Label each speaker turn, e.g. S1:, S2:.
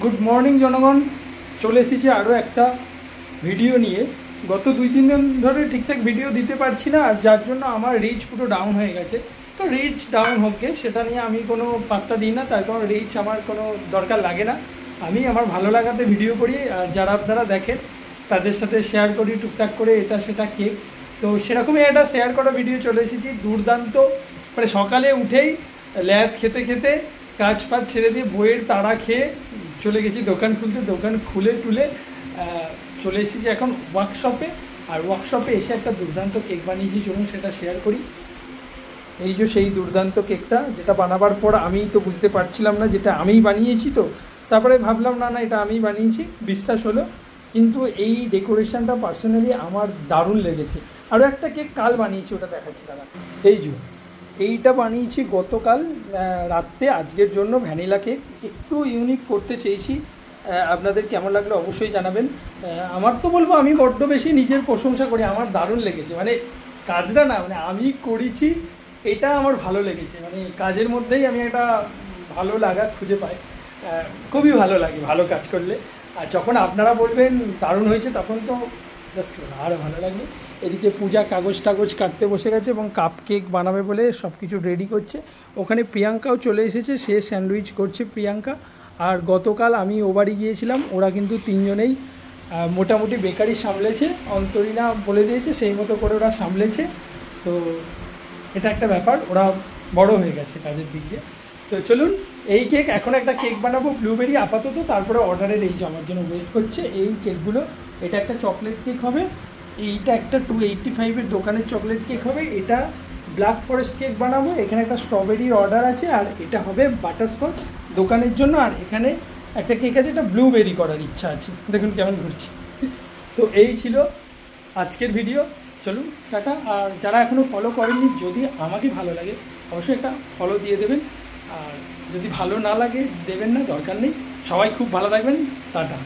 S1: Good morning জনগণ, চলে এসেছি আরও একটা ভিডিও নিয়ে। গত 2-3 দিন ধরে ঠিকঠাক ভিডিও দিতে পারছি না, আর যার জন্য আমার রিচ পুরো ডাউন হয়ে গেছে। তো রিচ ডাউন হোক, সেটা নিয়ে আমি কোনো পাত্তা দিই না, তার কারণ রিচ আমার কোনো দরকার লাগে না। আমি আমার ভালো লাগাতে ভিডিও করি, আর যারা আপনারা দেখেন তাদের সাথে শেয়ার করি টুকটাক করে এটা সেটা কেক। তো সেরকমই একটা শেয়ার করা ভিডিও চলে এসেছি। দুর্দান্ত, মানে সকালে উঠেই ল্যাব খেতে খেতে কাজ ফাজ ছেড়ে দিয়ে বইয়ের তাড়া খেয়ে চলে গেছি দোকান খুলতে। দোকান খুলে টুলে চলে এসেছি এখন ওয়ার্কশপে। আর ওয়ার্কশপে এসে একটা দুর্দান্ত কেক বানিয়েছি, চলুন সেটা শেয়ার করি। এই যে সেই দুর্দান্ত কেকটা, যেটা বানাবার পর আমিই তো বুঝতে পারছিলাম না যেটা আমিই বানিয়েছি। তো তারপরে ভাবলাম না এটা আমিই বানিয়েছি, বিশ্বাস হলো। কিন্তু এই ডেকোরেশনটা পার্সোনালি আমার দারুণ লেগেছে। আরও একটা কেক কাল বানিয়েছি, ওটা দেখাচ্ছি দাদা। এই যে এইটা বানিয়েছি গতকাল রাত্রে আজকের জন্য, ভ্যানিলা কেক। একটু ইউনিক করতে চেয়েছি, আপনাদের কেমন লাগলো অবশ্যই জানাবেন। আমার তো বলবো আমি বড্ড বেশি নিজের প্রশংসা করি, আমার দারুণ লেগেছে। মানে কাজটা না, মানে আমি করেছি এটা আমার ভালো লেগেছে। মানে কাজের মধ্যেই আমি একটা ভালো লাগা খুঁজে পাই। খুবই ভালো লাগে ভালো কাজ করলে। আর যখন আপনারা বলবেন দারুণ হয়েছে, তখন তো জাস্ট আরও ভালো লাগবে। এদিকে পূজা কাগজ টাগজ কাটতে বসে গেছে এবং কাপ কেক বানাবে বলে সব কিছু রেডি করছে। ওখানে প্রিয়াঙ্কাও চলে এসেছে, সে স্যান্ডউইচ করছে প্রিয়াঙ্কা। আর গতকাল আমি ও বাড়ি গিয়েছিলাম, ওরা কিন্তু তিনজনেই মোটামুটি বেকারি সামলেছে। অন্তরীনা বলে দিয়েছে সেই মতো করে ওরা সামলেছে। তো এটা একটা ব্যাপার, ওরা বড় হয়ে গেছে কাজের দিক দিয়ে। তো চলুন, এই কেক এখন একটা কেক বানাবো ব্লুবেরি আপাতত, তারপরে অর্ডারের এই যে আমার জন্য ওয়েট করছে এই কেকগুলো। এটা একটা চকলেট কেক হবে, এইটা একটা 285-এর দোকানের চকলেট কেক হবে, এটা ব্ল্যাক ফরেস্ট কেক বানাবো, এখানে একটা স্ট্রবেরির অর্ডার আছে, আর এটা হবে বাটারস্কচ দোকানের জন্য। আর এখানে একটা কেক আছে, এটা ব্লুবেরি করার ইচ্ছা আছে, দেখুন কেমন ঘুরছি। তো এই ছিল আজকের ভিডিও, চলুন টাটা। আর যারা এখনও ফলো করেননি, যদি আমাকে ভালো লাগে অবশ্যই একটা ফলো দিয়ে দেবেন, আর যদি ভালো না লাগে দেবেন না, দরকার নেই। সবাই খুব ভালো থাকবেন, টাটা।